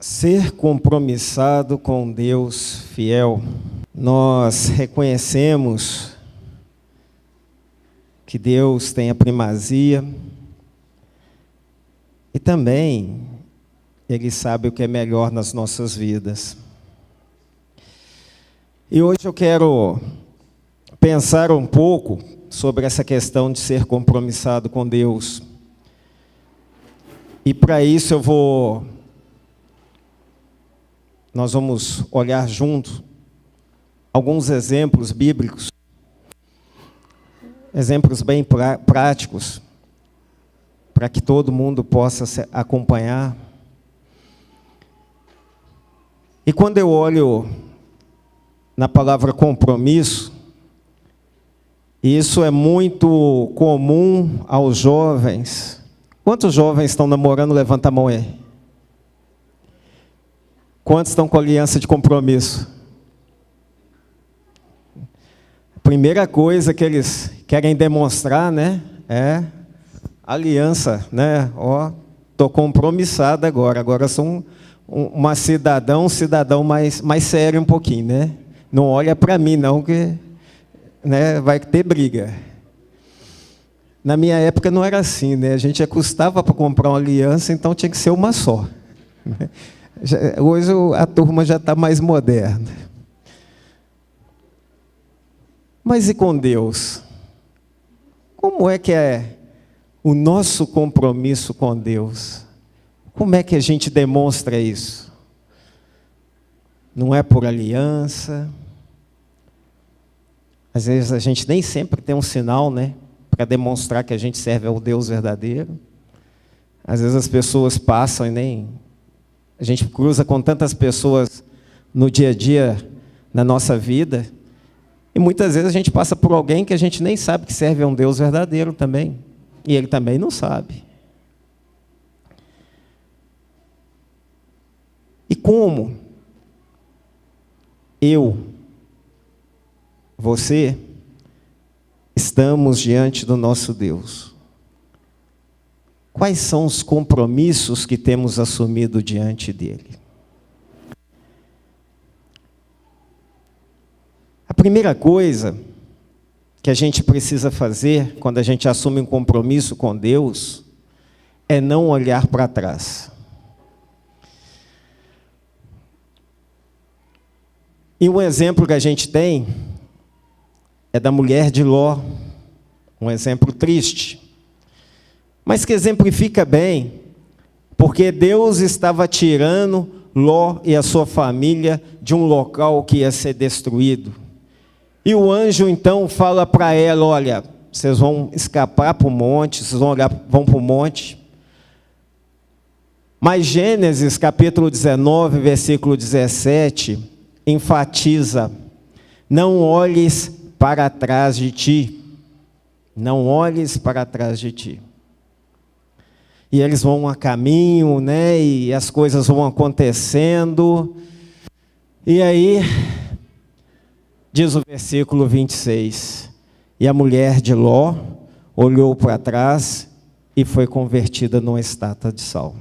Ser compromissado com Deus fiel. Nós reconhecemos que Deus tem a primazia e também Ele sabe o que é melhor nas nossas vidas. E hoje eu quero pensar um pouco sobre essa questão de ser compromissado com Deus. E para isso nós vamos olhar juntos alguns exemplos bíblicos, exemplos bem práticos, para que todo mundo possa acompanhar. E quando eu olho na palavra compromisso, isso é muito comum aos jovens. Quantos jovens estão namorando? Levanta a mão aí. Quantos estão com aliança de compromisso? A primeira coisa que eles querem demonstrar, né, é aliança, né? Ó, tô compromissado agora sou um cidadão mais sério um pouquinho, né? Não olha para mim não, que, né, vai ter briga. Na minha época não era assim, né? A gente custava para comprar uma aliança, então tinha que ser uma só. Hoje a turma já está mais moderna. Mas e com Deus? Como é que é o nosso compromisso com Deus? Como é que a gente demonstra isso? Não é por aliança. Às vezes a gente nem sempre tem um sinal, né, para demonstrar que a gente serve ao Deus verdadeiro. Às vezes as pessoas passam e nem... A gente cruza com tantas pessoas no dia a dia, na nossa vida, e muitas vezes a gente passa por alguém que a gente nem sabe que serve a um Deus verdadeiro também, e ele também não sabe. E como você, estamos diante do nosso Deus? Quais são os compromissos que temos assumido diante dele? A primeira coisa que a gente precisa fazer quando a gente assume um compromisso com Deus é não olhar para trás. E um exemplo que a gente tem é da mulher de Ló, um exemplo triste, mas que exemplifica bem, porque Deus estava tirando Ló e a sua família de um local que ia ser destruído. E o anjo então fala para ela: olha, vocês vão escapar para o monte, vocês vão para o monte. Mas Gênesis capítulo 19, versículo 17, enfatiza: não olhes para trás de ti. Não olhes para trás de ti. E eles vão a caminho, né? E as coisas vão acontecendo. E aí, diz o versículo 26, e a mulher de Ló olhou para trás e foi convertida numa estátua de sal.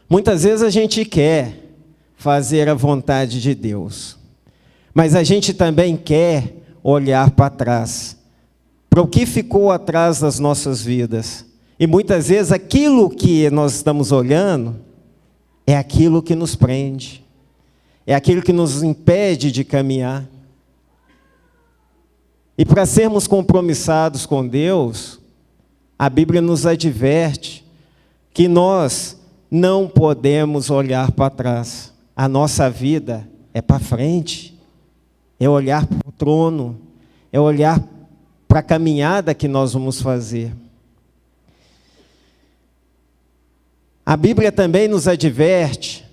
Muitas vezes a gente quer fazer a vontade de Deus, mas a gente também quer olhar para trás, para o que ficou atrás das nossas vidas. E muitas vezes aquilo que nós estamos olhando é aquilo que nos prende, é aquilo que nos impede de caminhar. E para sermos compromissados com Deus, a Bíblia nos adverte que nós não podemos olhar para trás. A nossa vida é para frente, é olhar para o trono, é olhar para a caminhada que nós vamos fazer. A Bíblia também nos adverte,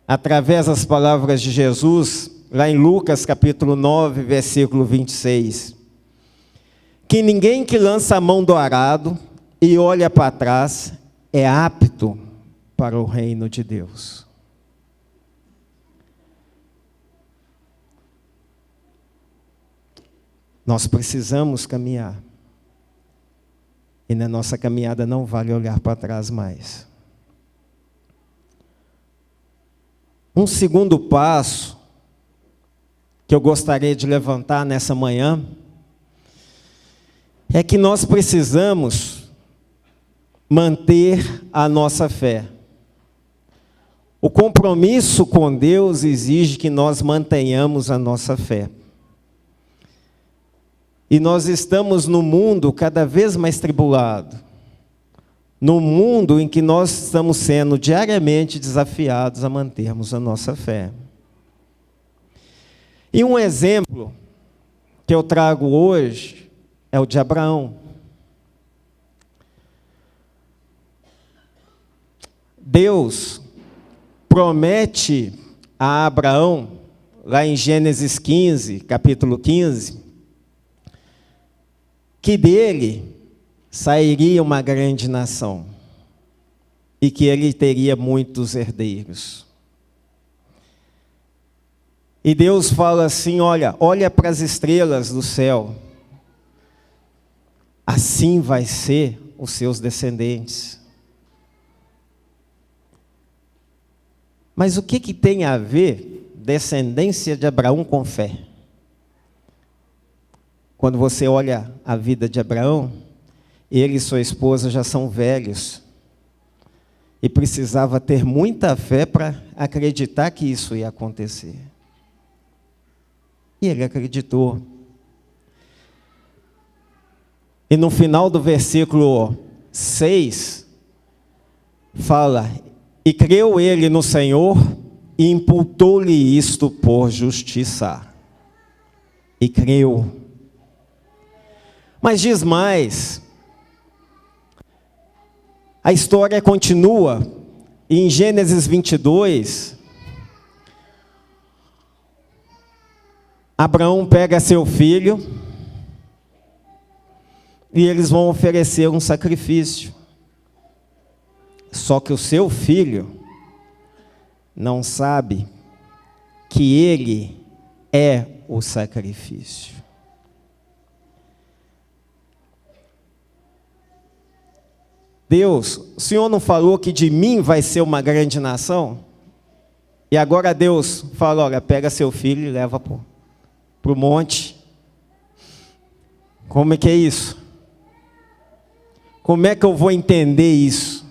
através das palavras de Jesus, lá em Lucas capítulo 9, versículo 26, que ninguém que lança a mão do arado e olha para trás é apto para o reino de Deus. Nós precisamos caminhar. E na nossa caminhada não vale olhar para trás mais. Um segundo passo que eu gostaria de levantar nessa manhã é que nós precisamos manter a nossa fé. O compromisso com Deus exige que nós mantenhamos a nossa fé. E nós estamos num mundo cada vez mais tribulado, num mundo em que nós estamos sendo diariamente desafiados a mantermos a nossa fé. E um exemplo que eu trago hoje é o de Abraão. Deus promete a Abraão, lá em Gênesis 15, capítulo 15, que dele sairia uma grande nação e que ele teria muitos herdeiros. E Deus fala assim, olha para as estrelas do céu, assim vai ser os seus descendentes. Mas o que tem a ver descendência de Abraão com fé? Quando você olha a vida de Abraão, ele e sua esposa já são velhos. E precisava ter muita fé para acreditar que isso ia acontecer. E ele acreditou. E no final do versículo 6, fala: e creu ele no Senhor, e imputou-lhe isto por justiça. E creu. Mas diz mais, a história continua, e em Gênesis 22, Abraão pega seu filho, e eles vão oferecer um sacrifício. Só que o seu filho não sabe que ele é o sacrifício. Deus, o Senhor não falou que de mim vai ser uma grande nação? E agora Deus fala, olha, pega seu filho e leva para o monte. Como é que é isso? Como é que eu vou entender isso?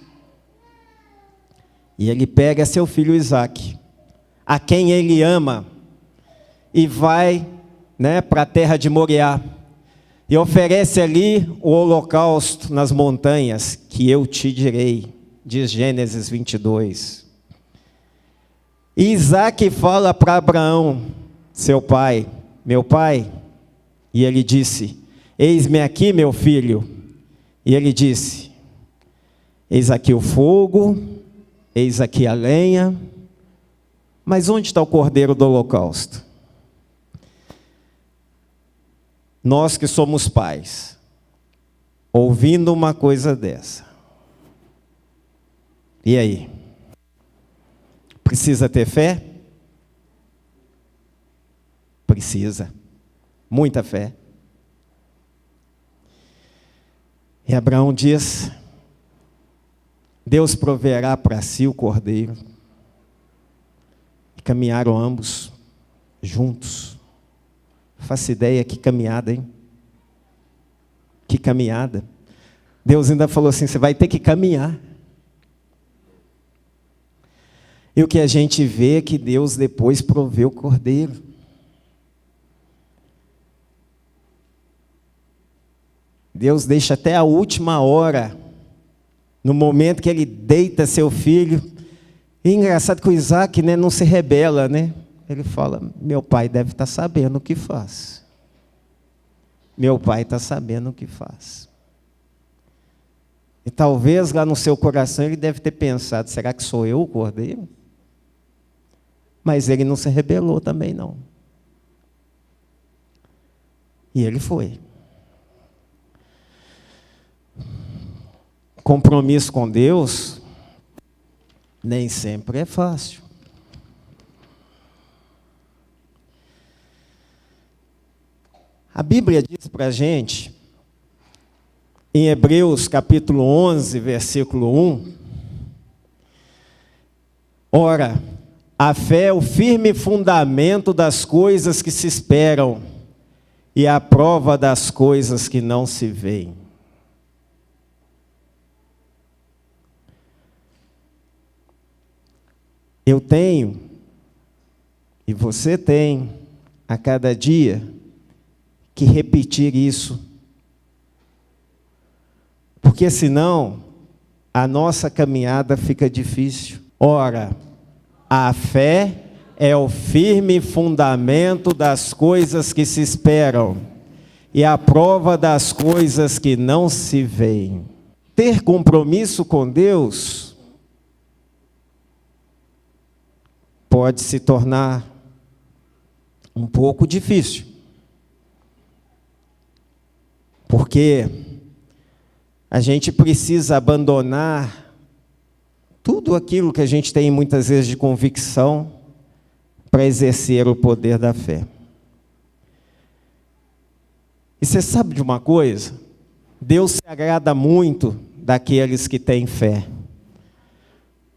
E ele pega seu filho Isaque, a quem ele ama, e vai para a terra de Moriá, e oferece ali o holocausto nas montanhas, que eu te direi, diz Gênesis 22. E Isaque fala para Abraão, seu pai, meu pai, e ele disse, eis-me aqui, meu filho. E ele disse, eis aqui o fogo, eis aqui a lenha, mas onde está o cordeiro do holocausto? Nós que somos pais, ouvindo uma coisa dessa, e aí? Precisa ter fé? Precisa, muita fé. E Abraão diz, Deus proverá para si o cordeiro. E caminharam ambos juntos. Faço ideia, que caminhada, hein? Que caminhada. Deus ainda falou assim, você vai ter que caminhar. E o que a gente vê é que Deus depois proveu o cordeiro. Deus deixa até a última hora, no momento que ele deita seu filho. E engraçado que o Isaque não se rebela, Ele fala, meu pai deve estar sabendo o que faz. Meu pai está sabendo o que faz. E talvez lá no seu coração ele deve ter pensado, será que sou eu o cordeiro? Mas ele não se rebelou também não. E ele foi. Compromisso com Deus nem sempre é fácil. A Bíblia diz para a gente, em Hebreus capítulo 11, versículo 1, ora, A fé é o firme fundamento das coisas que se esperam e a prova das coisas que não se veem. Eu tenho, e você tem, a cada dia, que repetir isso. Porque senão, a nossa caminhada fica difícil. Ora, a fé é o firme fundamento das coisas que se esperam e a prova das coisas que não se veem. Ter compromisso com Deus pode se tornar um pouco difícil. Porque a gente precisa abandonar tudo aquilo que a gente tem muitas vezes de convicção para exercer o poder da fé. E você sabe de uma coisa? Deus se agrada muito daqueles que têm fé.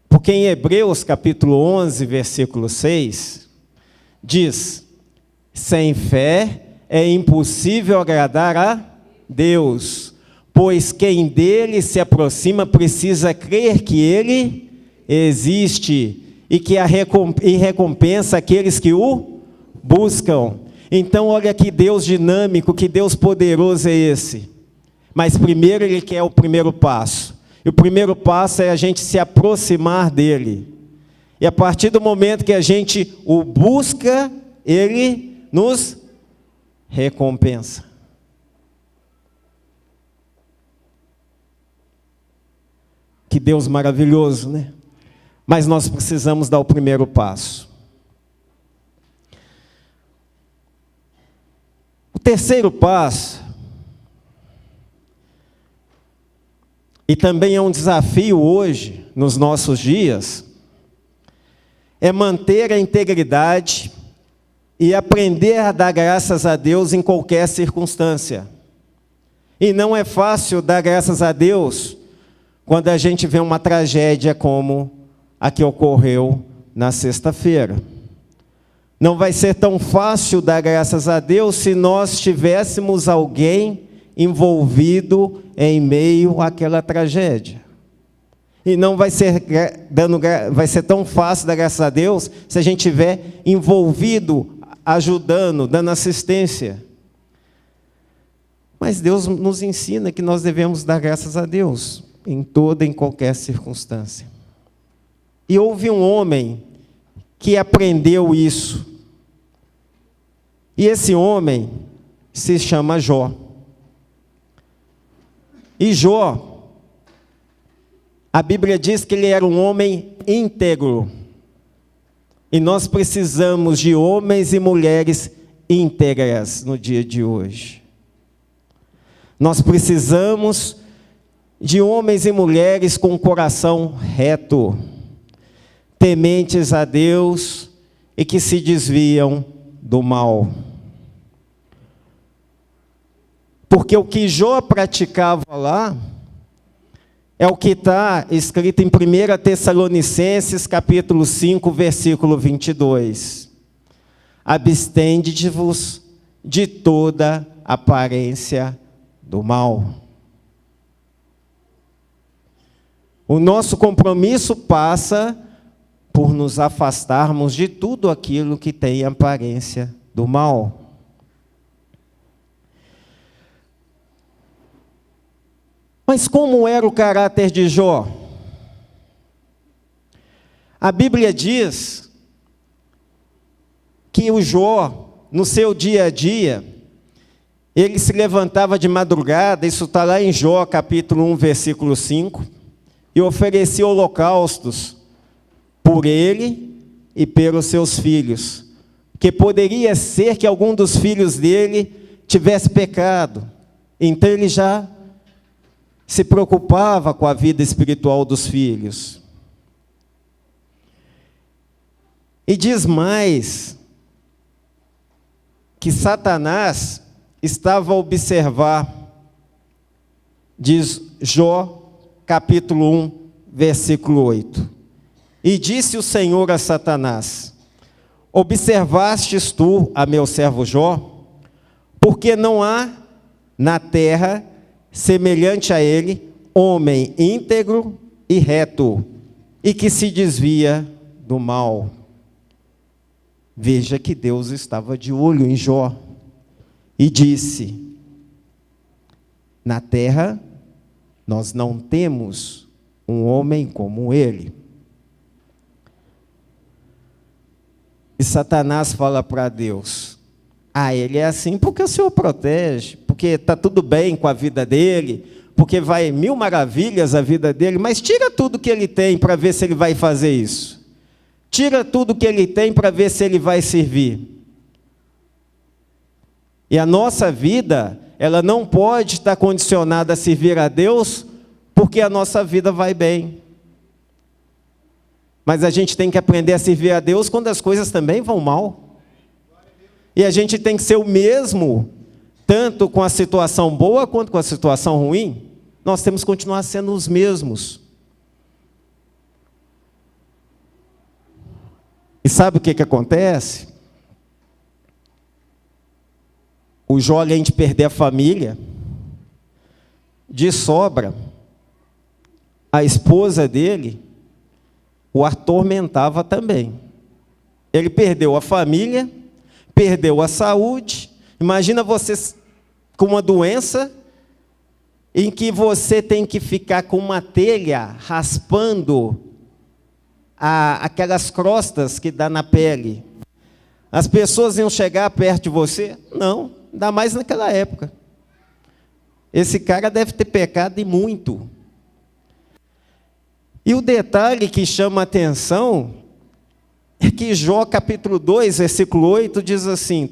Porque em Hebreus capítulo 11, versículo 6, diz: sem fé é impossível agradar a Deus, pois quem dele se aproxima precisa crer que ele existe e que recompensa aqueles que o buscam. Então olha que Deus dinâmico, que Deus poderoso é esse. Mas primeiro Ele quer o primeiro passo. E o primeiro passo é a gente se aproximar dEle. E a partir do momento que a gente o busca, Ele nos recompensa. Que Deus maravilhoso, né? Mas nós precisamos dar o primeiro passo. O terceiro passo, e também é um desafio hoje, nos nossos dias, é manter a integridade e aprender a dar graças a Deus em qualquer circunstância. E não é fácil dar graças a Deus quando a gente vê uma tragédia como a que ocorreu na sexta-feira. Não vai ser tão fácil dar graças a Deus se nós tivéssemos alguém envolvido em meio àquela tragédia. E não vai ser tão fácil dar graças a Deus se a gente estiver envolvido, ajudando, dando assistência. Mas Deus nos ensina que nós devemos dar graças a Deus em toda e em qualquer circunstância. E houve um homem que aprendeu isso. E esse homem se chama Jó. E Jó, a Bíblia diz que ele era um homem íntegro. E nós precisamos de homens e mulheres íntegras no dia de hoje. Nós precisamos de homens e mulheres com o coração reto, tementes a Deus e que se desviam do mal. Porque o que Jó praticava lá é o que está escrito em 1 Tessalonicenses, capítulo 5, versículo 22. Abstende-vos de toda aparência do mal. O nosso compromisso passa por nos afastarmos de tudo aquilo que tem aparência do mal. Mas como era o caráter de Jó? A Bíblia diz que o Jó, no seu dia a dia, ele se levantava de madrugada, isso está lá em Jó, capítulo 1, versículo 5, e oferecia holocaustos por ele e pelos seus filhos, que poderia ser que algum dos filhos dele tivesse pecado. Então ele já se preocupava com a vida espiritual dos filhos. E diz mais, que Satanás estava a observar, diz Jó, capítulo 1, versículo 8. E disse o Senhor a Satanás: observastes tu a meu servo Jó? Porque não há na terra semelhante a ele, homem íntegro e reto, e que se desvia do mal. Veja que Deus estava de olho em Jó e disse: na terra nós não temos um homem como ele. E Satanás fala para Deus: ele é assim porque o Senhor protege, porque está tudo bem com a vida dele, porque vai mil maravilhas a vida dele, mas tira tudo que ele tem para ver se ele vai fazer isso. Tira tudo que ele tem para ver se ele vai servir. E a nossa vida, ela não pode estar condicionada a servir a Deus, porque a nossa vida vai bem. Mas a gente tem que aprender a servir a Deus quando as coisas também vão mal. E a gente tem que ser o mesmo, tanto com a situação boa quanto com a situação ruim. Nós temos que continuar sendo os mesmos. E sabe o que acontece? O Jó, além de perder a família, de sobra, a esposa dele o atormentava também. Ele perdeu a família, perdeu a saúde. Imagina você com uma doença em que você tem que ficar com uma telha raspando aquelas crostas que dá na pele. As pessoas iam chegar perto de você? Não, ainda mais naquela época. Esse cara deve ter pecado e muito. E o detalhe que chama a atenção é que Jó, capítulo 2, versículo 8, diz assim: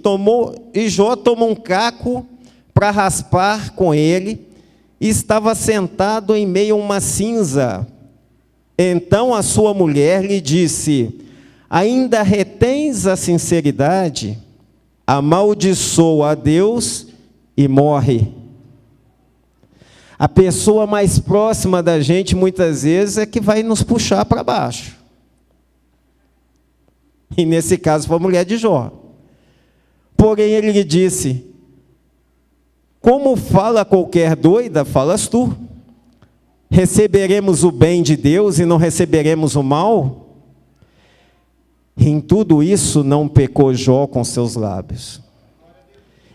e Jó tomou um caco para raspar com ele, e estava sentado em meio a uma cinza. Então a sua mulher lhe disse: ainda retens a sinceridade? Amaldiçoa a Deus e morre. A pessoa mais próxima da gente, muitas vezes, é que vai nos puxar para baixo. E nesse caso foi a mulher de Jó. Porém ele lhe disse: como fala qualquer doida, falas tu. Receberemos o bem de Deus e não receberemos o mal? Em tudo isso não pecou Jó com seus lábios.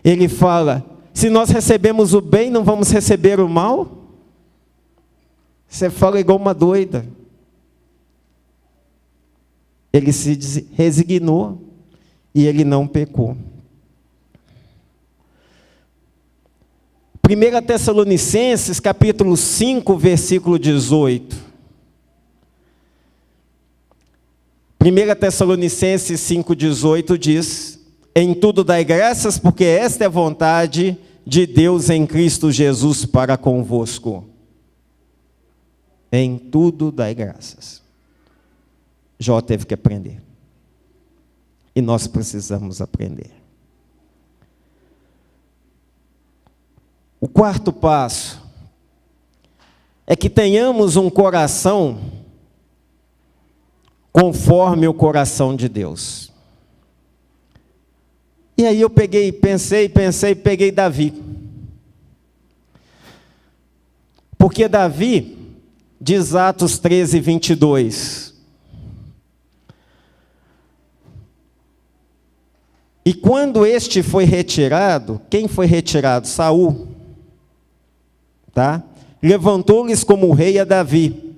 Ele fala: se nós recebemos o bem, não vamos receber o mal? Você fala igual uma doida. Ele se resignou e ele não pecou. 1 Tessalonicenses, capítulo 5, versículo 18. 1 Tessalonicenses 5, 18 diz: em tudo dai graças, porque esta é a vontade de Deus em Cristo Jesus para convosco. Em tudo dai graças. Jó teve que aprender. E nós precisamos aprender. O quarto passo é que tenhamos um coração conforme o coração de Deus. E aí eu peguei Davi. Porque Davi, diz Atos 13, 22, e quando este foi retirado, quem foi retirado? Saul. Tá? Levantou-lhes como rei a Davi,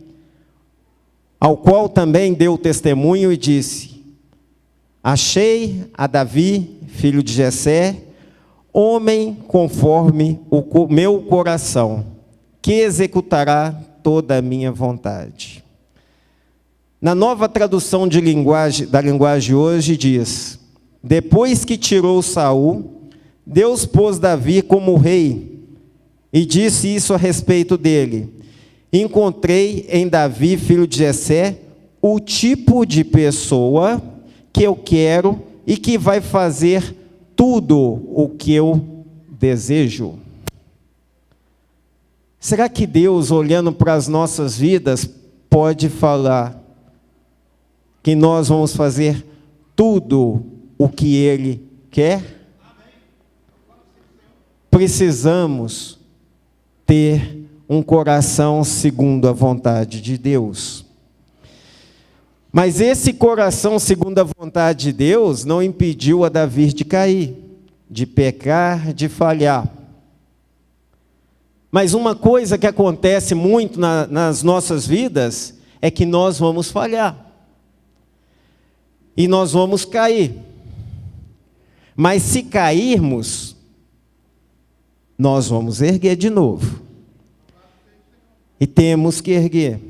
ao qual também deu testemunho e disse: achei a Davi, filho de Jessé, homem conforme o meu coração, que executará toda a minha vontade. Na nova tradução da linguagem hoje diz: depois que tirou Saul, Deus pôs Davi como rei, e disse isso a respeito dele: encontrei em Davi, filho de Jessé, o tipo de pessoa que eu quero e que vai fazer tudo o que eu desejo. Será que Deus, olhando para as nossas vidas, pode falar: que nós vamos fazer tudo o que Ele quer? Precisamos ter um coração segundo a vontade de Deus. Mas esse coração segundo a vontade de Deus não impediu a Davi de cair, de pecar, de falhar. Mas uma coisa que acontece muito nas nossas vidas é que nós vamos falhar. E nós vamos cair. Mas se cairmos, nós vamos erguer de novo. E temos que erguer.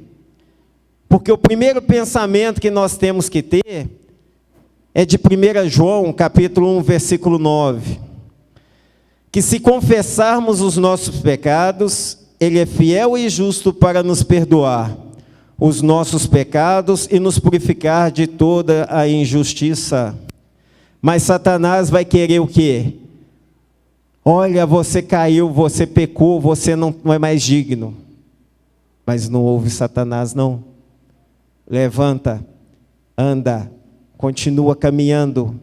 Porque o primeiro pensamento que nós temos que ter é de 1 João, capítulo 1, versículo 9. Que se confessarmos os nossos pecados, Ele é fiel e justo para nos perdoar os nossos pecados e nos purificar de toda a injustiça. Mas Satanás vai querer o quê? Olha, você caiu, você pecou, você não é mais digno. Mas não ouve Satanás, não. Levanta, anda, continua caminhando.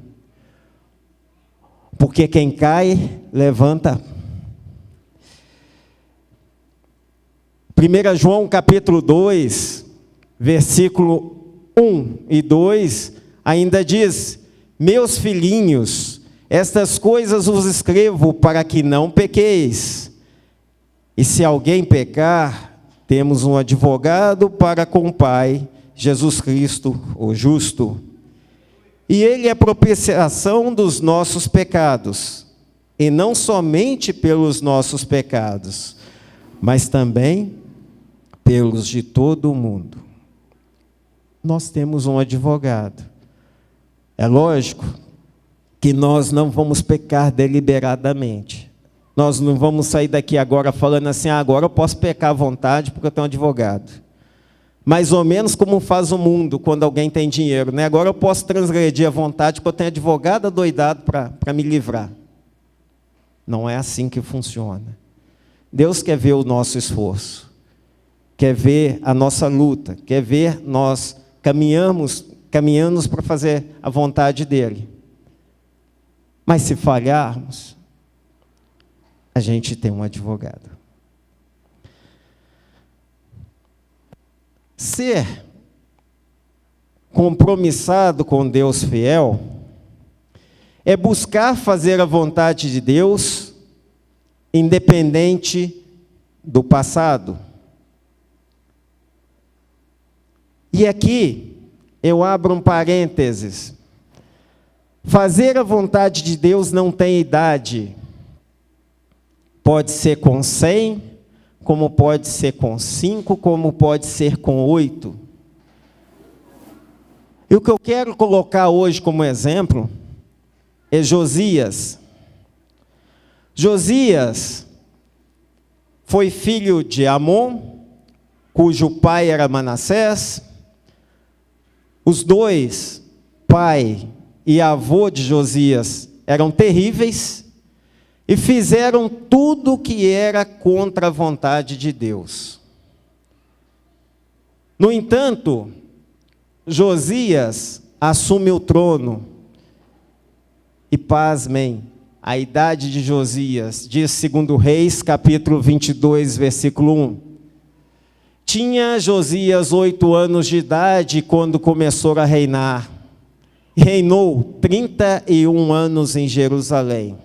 Porque quem cai, levanta. 1 João capítulo 2, versículo 1 e 2, ainda diz: meus filhinhos, estas coisas vos escrevo para que não pequeis. E se alguém pecar, temos um advogado para com o Pai, Jesus Cristo, o justo. E Ele é a propiciação dos nossos pecados, e não somente pelos nossos pecados, mas também pelos de todo o mundo. Nós temos um advogado. É lógico que nós não vamos pecar deliberadamente. Nós não vamos sair daqui agora falando assim, agora eu posso pecar à vontade porque eu tenho um advogado. Mais ou menos como faz o mundo quando alguém tem dinheiro, né? Agora eu posso transgredir à vontade porque eu tenho advogado adoidado para me livrar. Não é assim que funciona. Deus quer ver o nosso esforço, quer ver a nossa luta, quer ver nós caminhamos para fazer a vontade dEle. Mas se falharmos, a gente tem um advogado. Ser compromissado com Deus fiel é buscar fazer a vontade de Deus, independente do passado. E aqui eu abro um parênteses. Fazer a vontade de Deus não tem idade. Pode ser com 100, como pode ser com 5, como pode ser com 8. E o que eu quero colocar hoje como exemplo é Josias. Josias foi filho de Amon, cujo pai era Manassés. Os dois, pai e avô de Josias, eram terríveis e fizeram tudo o que era contra a vontade de Deus. No entanto, Josias assume o trono e, pasmem, a idade de Josias, diz 2 Reis, capítulo 22, versículo 1. Tinha Josias 8 anos de idade quando começou a reinar. Reinou 31 anos em Jerusalém.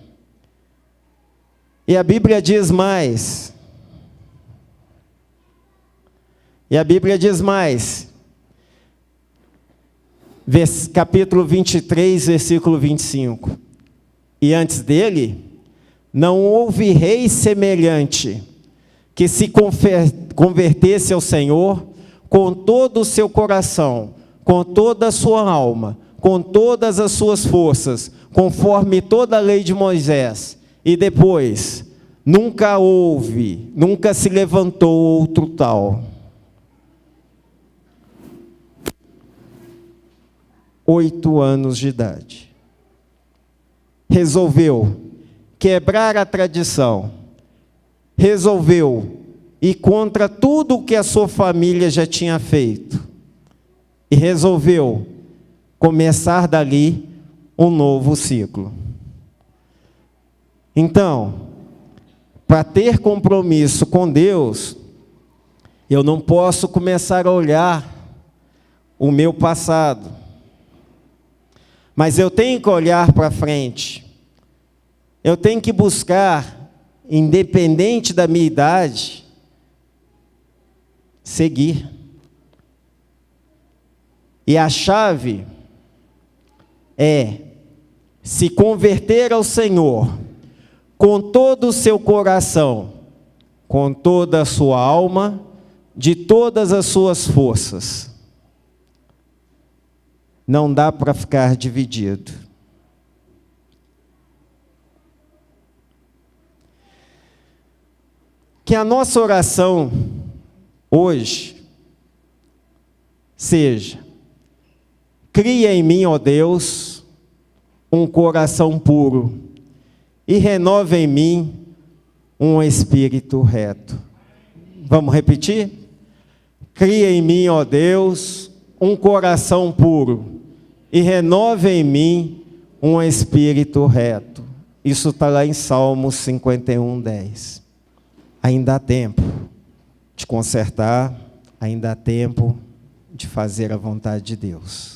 E a Bíblia diz mais. Capítulo 23, versículo 25. E antes dele, não houve rei semelhante que se convertesse ao Senhor com todo o seu coração, com toda a sua alma, com todas as suas forças, conforme toda a lei de Moisés. E depois, nunca se levantou outro tal. 8 anos de idade. Resolveu quebrar a tradição. Resolveu ir contra tudo o que a sua família já tinha feito. E resolveu começar dali um novo ciclo. Então, para ter compromisso com Deus, eu não posso começar a olhar o meu passado, mas eu tenho que olhar para frente. Eu tenho que buscar, independente da minha idade, seguir. E a chave é se converter ao Senhor com todo o seu coração, com toda a sua alma, de todas as suas forças. Não dá para ficar dividido. Que a nossa oração hoje seja: cria em mim, ó Deus, um coração puro e renova em mim um espírito reto. Vamos repetir? Cria em mim, ó Deus, um coração puro e renova em mim um espírito reto. Isso está lá em Salmos 51:10. Ainda há tempo de consertar, ainda há tempo de fazer a vontade de Deus.